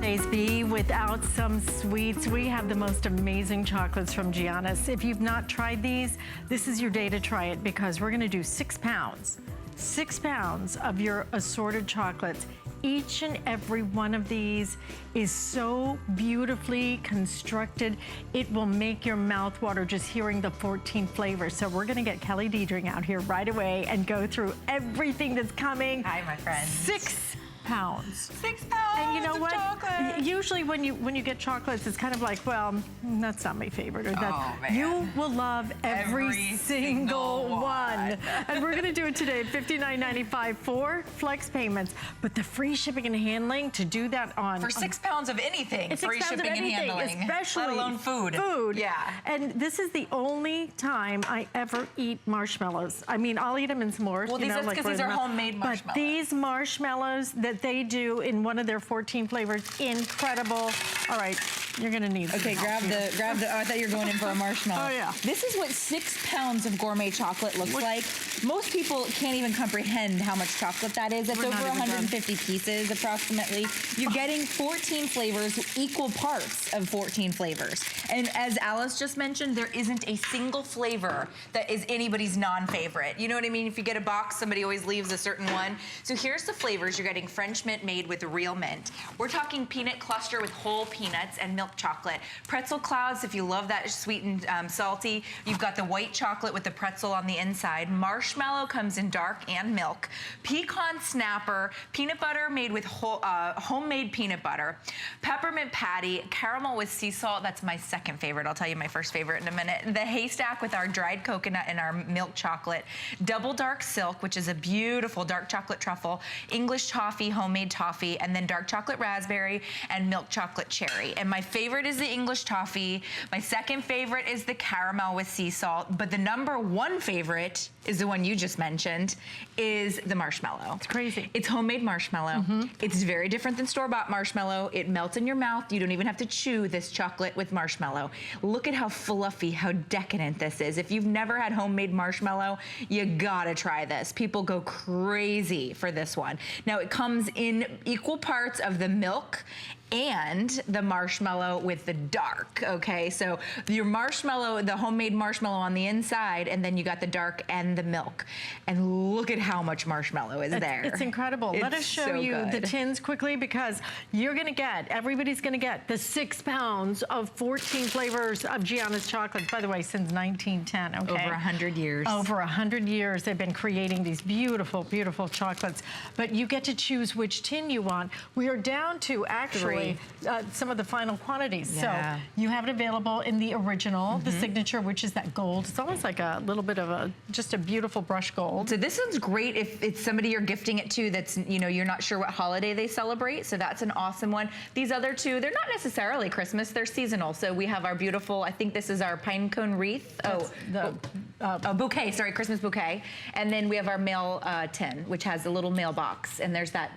Days be without some sweets. We have the most amazing chocolates from Giannios. If you've not tried these, this is your day to try it because we're gonna do 6 pounds. 6 pounds of your assorted chocolates. Each and every one of these is so beautifully constructed. It will make your mouth water just hearing the 14 flavors. So we're gonna get Kelly Diedring out here right away and go through everything that's coming. Hi, my friend. 6 pounds. 6 pounds and you know of what? chocolate. Usually when you get chocolates, it's kind of like, well, that's not my favorite. Or that. Oh, man. You will love every single one. And we're gonna do it today, $59.95 for flex payments. But the free shipping and handling to do that on for 6 pounds of anything, it's free shipping and handling, especially let alone food. Yeah. And this is the only time I ever eat marshmallows. I mean, I'll eat them in s'mores. Well, these are homemade marshmallows. But these marshmallows that they do in one of their 14 flavors, incredible. All right, you're gonna need. Okay, grab the. Oh, I thought you were going in for a marshmallow. Oh yeah. This is what 6 pounds of gourmet chocolate looks like. Most people can't even comprehend how much chocolate that is. It's over 150 pieces approximately. You're getting 14 flavors, equal parts of 14 flavors. And as Alice just mentioned, there isn't a single flavor that is anybody's non-favorite. You know what I mean? If you get a box, somebody always leaves a certain one. So here's the flavors. You're getting French mint made with real mint. We're talking peanut cluster with whole peanuts and milk chocolate. Pretzel clouds, if you love that sweet and salty. You've got the white chocolate with the pretzel on the inside. Marshmallow comes in dark and milk. Pecan snapper, peanut butter made with homemade peanut butter. Peppermint patty, caramel with sea salt. That's my second favorite. I'll tell you my first favorite in a minute. The haystack with our dried coconut and our milk chocolate. Double dark silk, which is a beautiful dark chocolate truffle. English toffee, homemade toffee, and then dark chocolate raspberry and milk chocolate cherry. And my favorite is the English toffee. My second favorite is the caramel with sea salt. But the #1 favorite is the one you just mentioned, is the marshmallow. It's crazy. It's homemade marshmallow. It's very different than store-bought marshmallow. It melts in your mouth. You don't even have to chew this chocolate with marshmallow. Look at how fluffy, how decadent this is. If you've never had homemade marshmallow, you gotta try this. People go crazy for this one. Now it comes in equal parts of the milk and the marshmallow with the dark, okay? So your marshmallow, the homemade marshmallow on the inside, and then you got the dark and the milk. And look at how much marshmallow is there. It's incredible. Let us show you the tins quickly because you're gonna get, everybody's gonna get the 6 pounds of 14 flavors of Giannios chocolates, by the way, since 1910, okay? Over 100 years. Over 100 years they've been creating these beautiful, beautiful chocolates. But you get to choose which tin you want. We are down to actually some of the final quantities. Yeah. So you have it available in the original, the signature, which is that gold. It's almost like a little bit of a, just a beautiful brush gold. So this one's great if it's somebody you're gifting it to that's, you know, you're not sure what holiday they celebrate. So that's an awesome one. These other two, they're not necessarily Christmas, they're seasonal. So we have our beautiful, I think this is our pine cone wreath. Bouquet, sorry, Christmas bouquet. And then we have our mail tin, which has a little mailbox. And there's that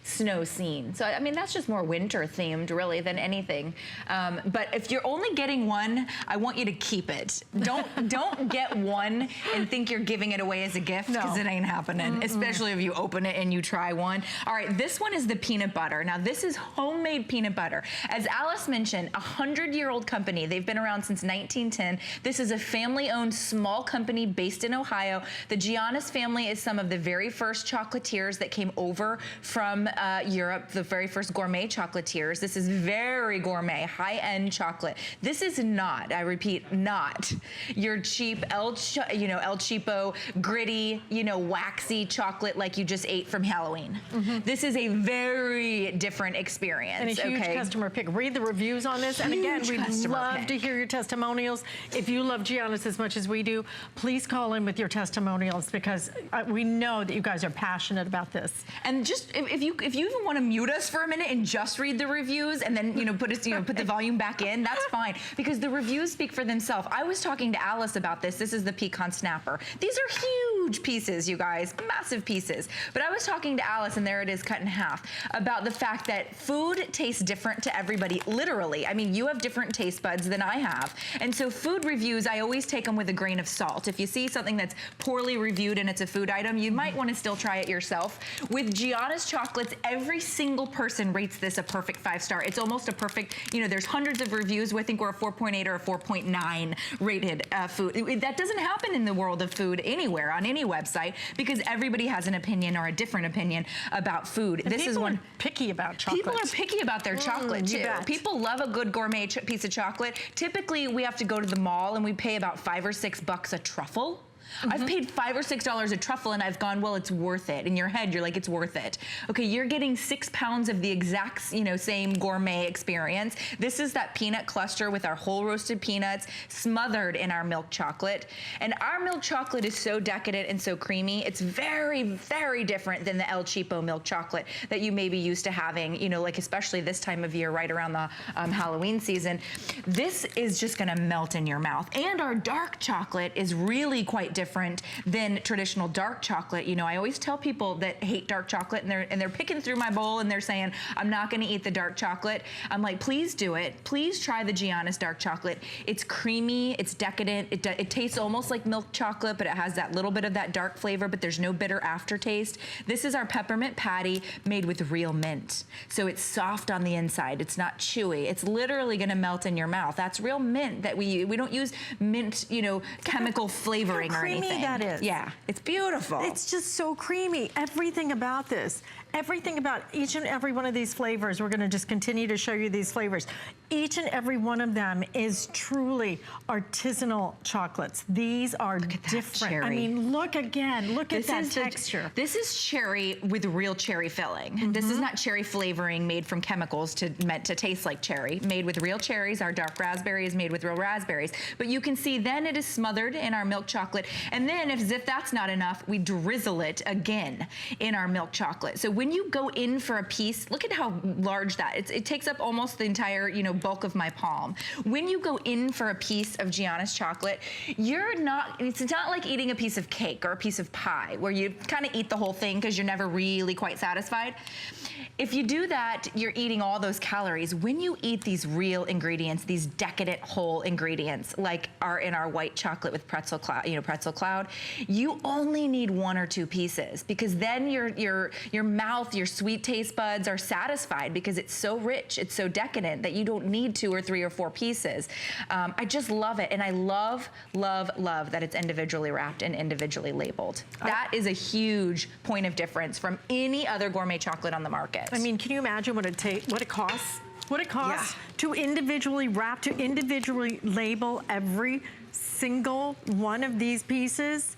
snow scene. So, I mean, that's just more winter themed really than anything. But if you're only getting one, I want you to keep it. Don't get one and think you're giving it away as a gift because it ain't happening, especially if you open it and you try one. All right, this one is the peanut butter. Now this is homemade peanut butter. As Alice mentioned, 100-year-old company. They've been around since 1910. This is a family-owned small company based in Ohio. The Giannios family is some of the very first chocolatiers that came over from Europe, the very first gourmet chocolatiers. This is very gourmet, high-end chocolate. This is not, I repeat, not your cheap El Cheapo, gritty, waxy chocolate like you just ate from Halloween. This is a very different experience. And a huge customer pick. Read the reviews on this. And again, we'd love to hear your testimonials. If you love Giannios as much as we do, please call in with your testimonials because we know that you guys are passionate about this. And just if you even want to mute us for a minute and just read the reviews and then put the volume back in, that's fine because the reviews speak for themselves. I was talking to Alice about this. This is the pecan snapper. These are huge pieces, you guys, massive pieces. But I was talking to Alice, and there it is cut in half, about the fact that food tastes different to everybody, literally. I mean, you have different taste buds than I have. And so food reviews, I always take them with a grain of salt. If you see something that's poorly reviewed and it's a food item, you might want to still try it yourself. With Giannios chocolates, every single person rates this a perfect 5-star. It's almost a perfect, you know, there's hundreds of reviews. I think we're a 4.8 or a 4.9 rated food. That doesn't happen in the world of food anywhere, on any website, because everybody has an opinion or a different opinion about food. And this is one picky about chocolate. People are picky about their chocolate too. People love a good gourmet piece of chocolate. Typically, we have to go to the mall and we pay about $5 or $6 a truffle. I've paid $5 or $6 a truffle and I've gone, well, it's worth it. In your head, you're like, it's worth it. Okay, you're getting 6 pounds of the exact, you know, same gourmet experience. This is that peanut cluster with our whole roasted peanuts smothered in our milk chocolate. And our milk chocolate is so decadent and so creamy. It's very, very different than the El Cheapo milk chocolate that you may be used to having, you know, like especially this time of year, right around the Halloween season. This is just gonna melt in your mouth. And our dark chocolate is really quite different than traditional dark chocolate. You know, I always tell people that hate dark chocolate, and they're picking through my bowl and they're saying, I'm not gonna eat the dark chocolate. I'm like, please do it. Please try the Giannios dark chocolate. It's creamy, it's decadent, it tastes almost like milk chocolate, but it has that little bit of that dark flavor, but there's no bitter aftertaste. This is our peppermint patty made with real mint. So it's soft on the inside, it's not chewy. It's literally gonna melt in your mouth. That's real mint that we don't use mint, you know, chemical flavoring or anything. That is. Yeah, it's beautiful. It's just so creamy. Everything about this, everything about each and every one of these flavors, we're gonna just continue to show you these flavors. Each and every one of them is truly artisanal chocolates. These are different. Cherry. I mean, look again, look at that texture. This is cherry with real cherry filling. This is not cherry flavoring made from chemicals meant to taste like cherry. Made with real cherries. Our dark raspberry is made with real raspberries. But you can see then it is smothered in our milk chocolate. And then as if that's not enough, we drizzle it again in our milk chocolate. So when you go in for a piece, look at how large that is. It takes up almost the entire, you know, bulk of my palm. When you go in for a piece of Giannios chocolate, it's not like eating a piece of cake or a piece of pie where you kind of eat the whole thing because you're never really quite satisfied. If you do that, you're eating all those calories. When you eat these real ingredients, these decadent whole ingredients, like are in our white chocolate with pretzel cloud, you only need 1 or 2 pieces, because then your mouth, your sweet taste buds are satisfied because it's so rich, it's so decadent that you don't need 2 or 3 or 4 pieces. I just love it, and I love, love, love that it's individually wrapped and individually labeled. That is a huge point of difference from any other gourmet chocolate on the market. I mean, can you imagine what it costs? What it costs to individually wrap, to individually label every single one of these pieces?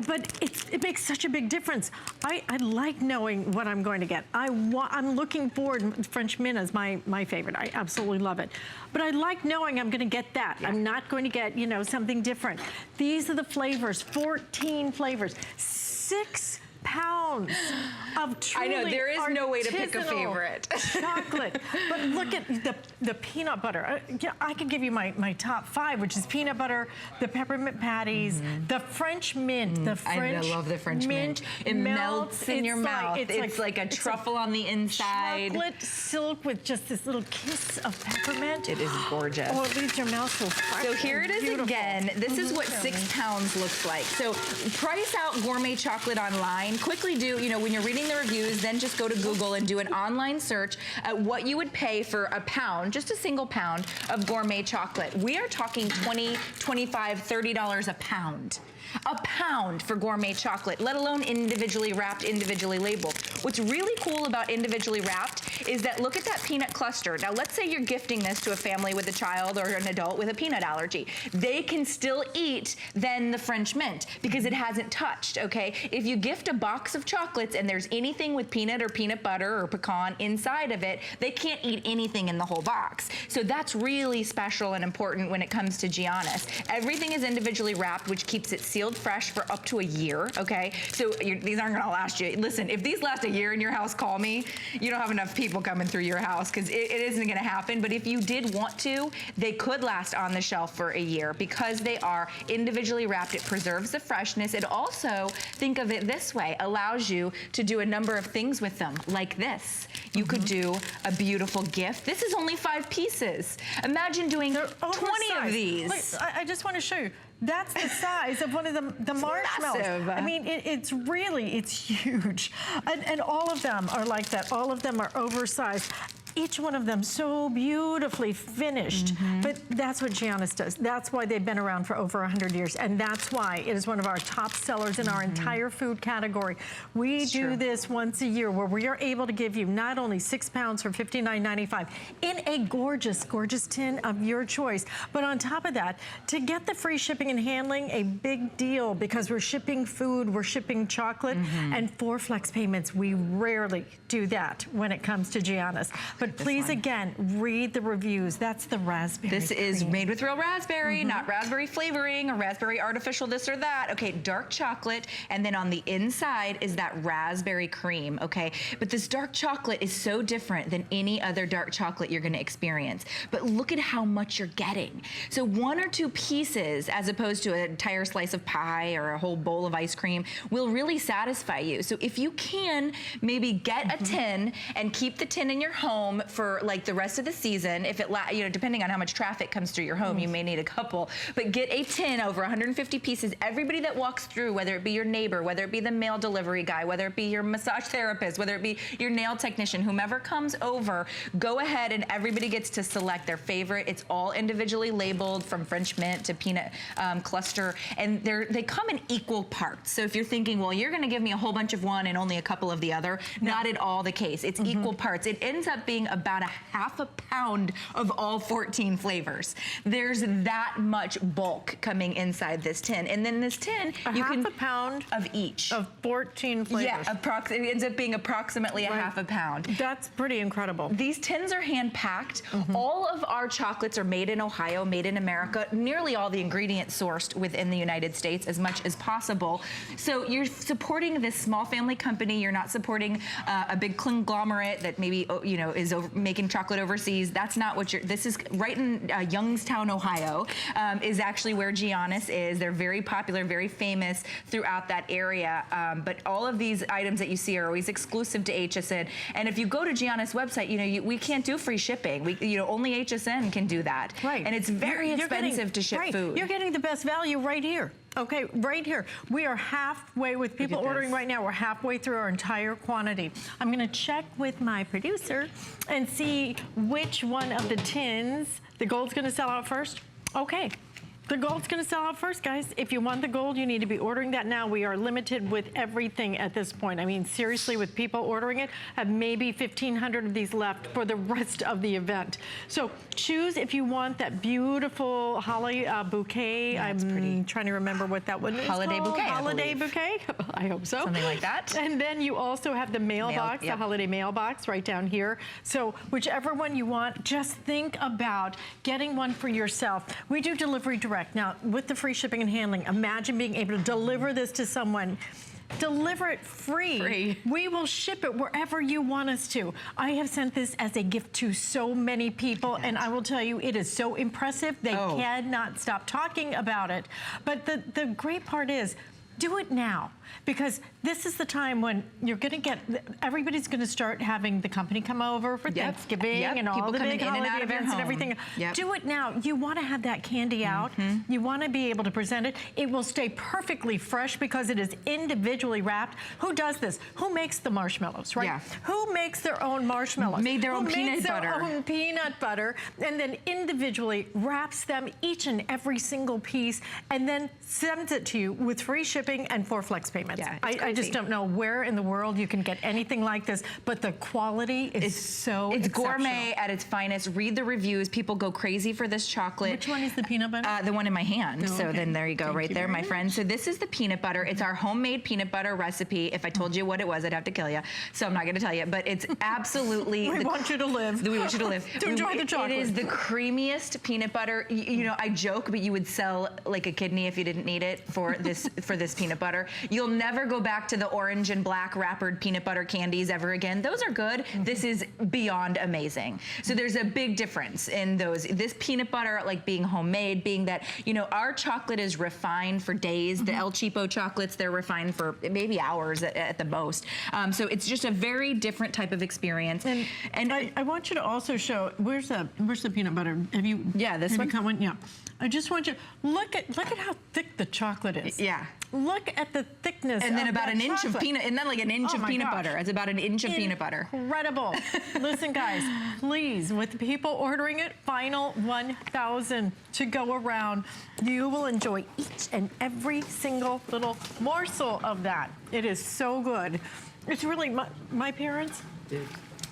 But it makes such a big difference. I like knowing what I'm going to get. I'm looking forward. French mint is my favorite. I absolutely love it. But I like knowing I'm going to get that. Yeah. I'm not going to get, you know, something different. These are the flavors, 14 flavors, 6 pounds of truly I know, there is no way to pick a favorite. Chocolate. But look at the peanut butter. I could give you my top 5, which is peanut butter, the peppermint patties, the French mint. I love the French mint. It melts in your mouth. It's like a truffle on the inside. Chocolate silk with just this little kiss of peppermint. It is gorgeous. Oh, it leaves your mouth so fresh. So here it is again. This is what 6 pounds looks like. So price out gourmet chocolate online. Quickly do, you know, when you're reading the reviews, then just go to Google and do an online search at what you would pay for a pound, just a single pound of gourmet chocolate. We are talking $20, $25, $30 a pound. A pound for gourmet chocolate, let alone individually wrapped, individually labeled. What's really cool about individually wrapped is that, look at that peanut cluster. Now let's say you're gifting this to a family with a child or an adult with a peanut allergy. They can still eat then the French mint because it hasn't touched, okay? If you gift a box of chocolates and there's anything with peanut or peanut butter or pecan inside of it, they can't eat anything in the whole box. So that's really special and important when it comes to Giannios. Everything is individually wrapped, which keeps it sealed fresh for up to a year, okay? So these aren't gonna last you. Listen, if these last a year in your house, call me. You don't have enough people coming through your house because it isn't gonna happen. But if you did want to, they could last on the shelf for a year because they are individually wrapped. It preserves the freshness. It also, think of it this way, allows you to do a number of things with them, like this. You could do a beautiful gift. This is only 5 pieces. Imagine doing 20 of these. Look, I just want to show you. That's the size of one of the marshmallows. Massive. I mean, it's huge. And all of them are like that. All of them are oversized. Each one of them so beautifully finished. But that's what Giannios does. That's why they've been around for over 100 years. And that's why it is one of our top sellers in our entire food category. We do this once a year where we are able to give you not only 6 pounds for $59.95 in a gorgeous, gorgeous tin of your choice, but on top of that, to get the free shipping and handling, a big deal because we're shipping food, we're shipping chocolate, and 4 flex payments. We rarely do that when it comes to Giannios. But please, again, read the reviews. That's the raspberry This cream. is made with real raspberry, not raspberry flavoring or raspberry artificial this or that. Okay, dark chocolate, and then on the inside is that raspberry cream, okay? But this dark chocolate is so different than any other dark chocolate you're gonna experience. But look at how much you're getting. So 1 or 2 pieces, as opposed to an entire slice of pie or a whole bowl of ice cream, will really satisfy you. So if you can, maybe get a tin and keep the tin in your home for like the rest of the season. If it, you know, depending on how much traffic comes through your home, you may need a couple. But get a tin, over 150 pieces. Everybody that walks through, whether it be your neighbor, whether it be the mail delivery guy, whether it be your massage therapist, whether it be your nail technician, whomever comes over, go ahead and everybody gets to select their favorite. It's all individually labeled from French mint to peanut cluster, and they come in equal parts. So if you're thinking, well, you're gonna give me a whole bunch of one and only a couple of the other, not at all the case. It's equal parts. It ends up being about a half a pound of all 14 flavors. There's that much bulk coming inside this tin. And then this tin, you can... half a pound of each. of 14 flavors. Yeah, it ends up being approximately a half a pound. That's pretty incredible. These tins are hand-packed. All of our chocolates are made in Ohio, made in America. Nearly all the ingredients sourced within the United States as much as possible. So you're supporting this small family company. You're not supporting a big conglomerate that maybe, you know, is making chocolate overseas. That's not what this is right in Youngstown, Ohio, is actually where Giannios is. They're very popular, very famous throughout that area. But all of these items that you see are always exclusive to HSN. And if you go to Giannios' website, you know, we can't do free shipping. Only HSN can do that. Right. And it's very expensive to ship food. You're getting the best value right here. Okay, right here. We are halfway with people ordering right now. We're halfway through our entire quantity. I'm gonna check with my producer and see which one of the tins, the gold's gonna sell out first. Okay. The gold's gonna sell out first, guys. If you want the gold, you need to be ordering that now. We are limited with everything at this point. I mean, seriously, with people ordering it, have maybe 1,500 of these left for the rest of the event. So choose if you want that beautiful holly bouquet. Yeah, I'm trying to remember what that one is Holiday called. bouquet, Holiday bouquet, I hope so. Something like that. And then you also have the mailbox, the holiday mailbox right down here. So whichever one you want, just think about getting one for yourself. We do delivery direct. Now, with the free shipping and handling, imagine being able to deliver this to someone. Deliver it free. We will ship it wherever you want us to. I have sent this as a gift to so many people, and I will tell you, it is so impressive. They cannot stop talking about it. But the great part is, do it now, because this is the time when you're gonna get, everybody's gonna start having the company come over for Thanksgiving and all people the coming big in and holiday out of their events and home. everything. Do it now. You wanna have that candy out. You wanna be able to present it. It will stay perfectly fresh because it is individually wrapped. Who does this? Who makes the marshmallows, right? Who makes their own marshmallows? Made their own peanut butter. Their own peanut butter, and then individually wraps them, each and every single piece, and then sends it to you with free shipping shipping and 4 flex payments. Yeah, I just don't know where in the world you can get anything like this, but the quality is so It's exceptional. gourmet at its finest. Read the reviews. People go crazy for this chocolate. Which one is the peanut butter? The one in my hand. Oh, so okay. then there you go, Thank right you there, very my friend. much. So this is the peanut butter. It's our homemade peanut butter recipe. If I told you what it was, I'd have to kill you. So I'm not going to tell you, but it's absolutely. We want you to live. We want you to live. To enjoy the chocolate. It is the creamiest peanut butter. You know, I joke, but you would sell like a kidney if you didn't need it for this peanut butter. You'll never go back to the orange and black wrappered peanut butter candies ever again. Those are good. This is beyond amazing. So there's a big difference in those. This peanut butter, like being homemade, being that, you know, our chocolate is refined for days. The El Cheapo chocolates, they're refined for maybe hours at the most. So it's just a very different type of experience. And I want you to also show, where's the peanut butter? Have you? Yeah, this have one? You cut one? Yeah. I just want you, look at how thick the chocolate is. Yeah. Look at the thickness. And then of about that an inch of chocolate. peanut, and then like an inch Oh of my peanut gosh. butter. It's about an inch of peanut butter. Incredible. Listen, guys, please, with the people ordering it, final 1,000 to go around. You will enjoy each and every single little morsel of that. It is so good. It's really, my parents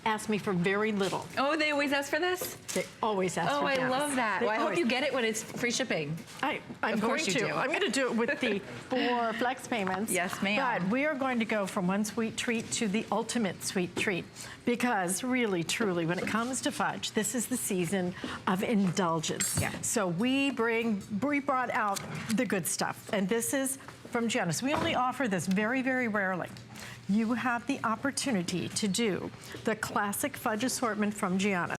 asked me for very little. Oh, they always ask for this? They always ask for Oh, I gas. love that. They Well, I hope always- you get it when it's free shipping. I'm Of going course you to. do. I'm going to do it with the 4 flex payments. Yes, ma'am. But we are going to go from one sweet treat to the ultimate sweet treat, because really, truly, when it comes to fudge, this is the season of indulgence. Yeah. So we brought out the good stuff, and this is from Giannios. We only offer this very, very rarely. You have the opportunity to do the classic fudge assortment from Giannios.